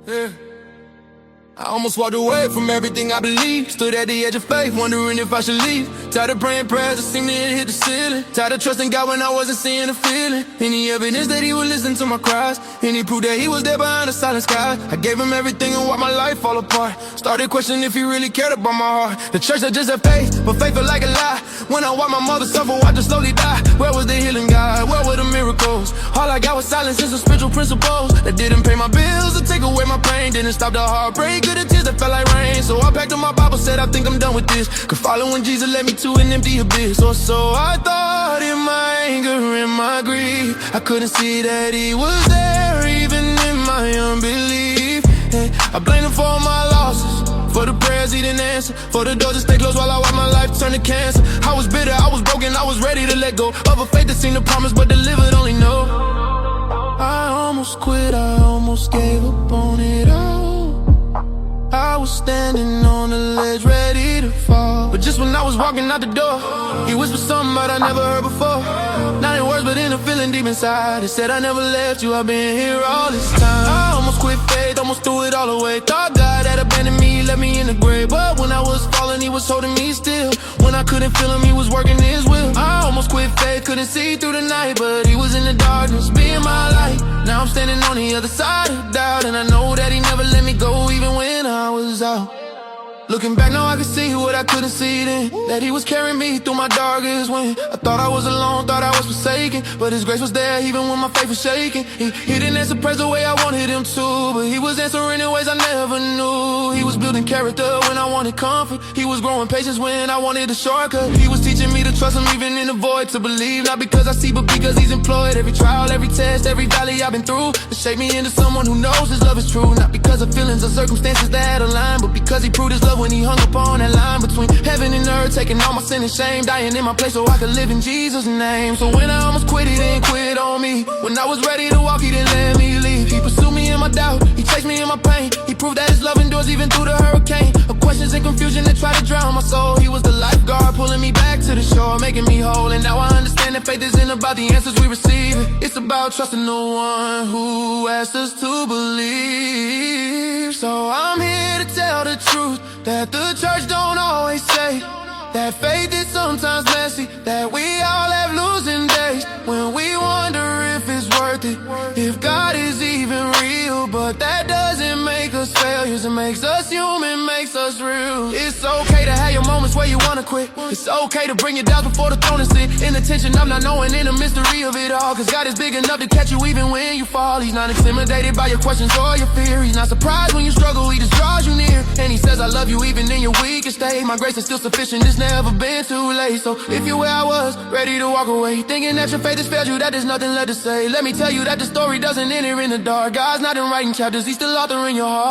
Yeah. I almost walked away from everything I believed. Stood at the edge of faith, wondering if I should leave. Tired of praying prayers that seemed to hit the ceiling. Tired of trusting God when I wasn't seeing a feeling. Any evidence that he would listen to my cries. Any proof that he was there behind the silent sky. I gave him everything and watched my life fall apart. Started questioning if he really cared about my heart. The church that just had faith, but faith felt like a lie. When I watched my mother suffer, watched her slowly die. Where was the healing God? Where were the miracles? All I got was silence and some spiritual principles that didn't pay my bills or take away my pain. Didn't stop the heartbreak or the tears that felt like rain. So I packed up my Bible, said I think I'm done with this. Cause following Jesus led me to an empty abyss. Or so I thought, in my anger, in my grief, I couldn't see that he was there, even in my unbelief. Hey, I blamed him for all my losses, for the prayers he didn't answer, for the doors that stay closed while I watched my life turn to cancer. I was bitter, I was broken, I was ready to let go of a faith that seemed to promise but delivered only no. I almost quit, I almost gave up on it all. I was standing on the ledge ready to fall, but just when I was walking out the door, he whispered something that I never heard before. Not in words but in a feeling deep inside. He said, I never left you, I've been here all this time. I almost quit faith, almost threw it all away. Thought God had abandoned me, left me in the grave. But when I was falling, he was holding me still. When I couldn't feel him, he was working his will. I almost quit faith, couldn't see through the night, but he was in the darkness, being my light. Now I'm standing on the other side of doubt, and I know that he never let me go, even when I was out. Looking back now I can see what I couldn't see then, that he was carrying me through my darkest when I thought I was alone, thought I was forsaken, but his grace was there even when my faith was shaking. He didn't answer prayers the way I wanted him to, but he was answering in ways I never knew. He was building character when I wanted comfort. He was growing patience when I wanted a shortcut. He was teaching me to trust him even in the void, to believe not because I see but because he's employed. Every trial, every test, every valley I've been through to shape me into someone who knows his love is true. Not because of feelings or circumstances that align, but because he proved his love when he hung upon that line between heaven and earth, taking all my sin and shame, dying in my place so I could live in Jesus' name. So when I almost quit, he didn't quit on me. When I was ready to walk, he didn't let me leave. He pursued me in my doubt, he chased me in my pain. He proved that his love endures even through the hurricane of questions and confusion that tried to drown my soul. He was the lifeguard pulling me back to the shore, making me whole. And now I understand that faith isn't about the answers we receive. It's about trusting the one who asked us to believe. So I'm here to tell the truth that the church don't always say, that faith is sometimes messy, that we all have losing days, when we wonder if it's worth it, if God is even real. But that doesn't make us failures, it makes us human, makes us real. It's okay to have your moments where you wanna quit. It's okay to bring your doubts before the throne and sit in the tension of not knowing, in the mystery of it all. Cause God is big enough to catch you even when you fall. He's not intimidated by your questions or your fear. He's not surprised when you struggle, he just draws you near. And he says, I love you even in your weakest state. My grace is still sufficient, it's never been too late. So if you're where I was, ready to walk away, thinking that your faith has failed you, that there's nothing left to say, let me tell you that the story doesn't end here in the dark. God's not in writing chapters, he's still authoring your heart.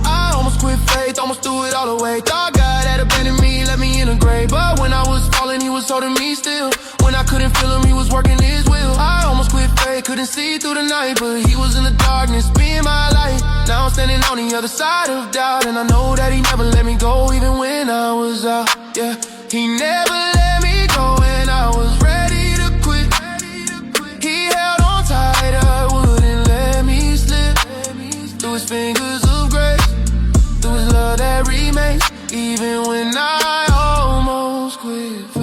I almost quit faith, almost threw it all away. Thought God had abandoned me, left me in a grave. But when I was falling, he was holding me still. When I couldn't feel him, he was working his will. I almost quit faith, couldn't see through the night, but he was in the darkness, being my light. Now I'm standing on the other side of doubt, and I know that he never let me go, even when I was out. Yeah, he never let me go when I was ready to quit. He held on tighter, wouldn't let me slip. Through his fingers of grace, through his love that remains, even when I almost quit.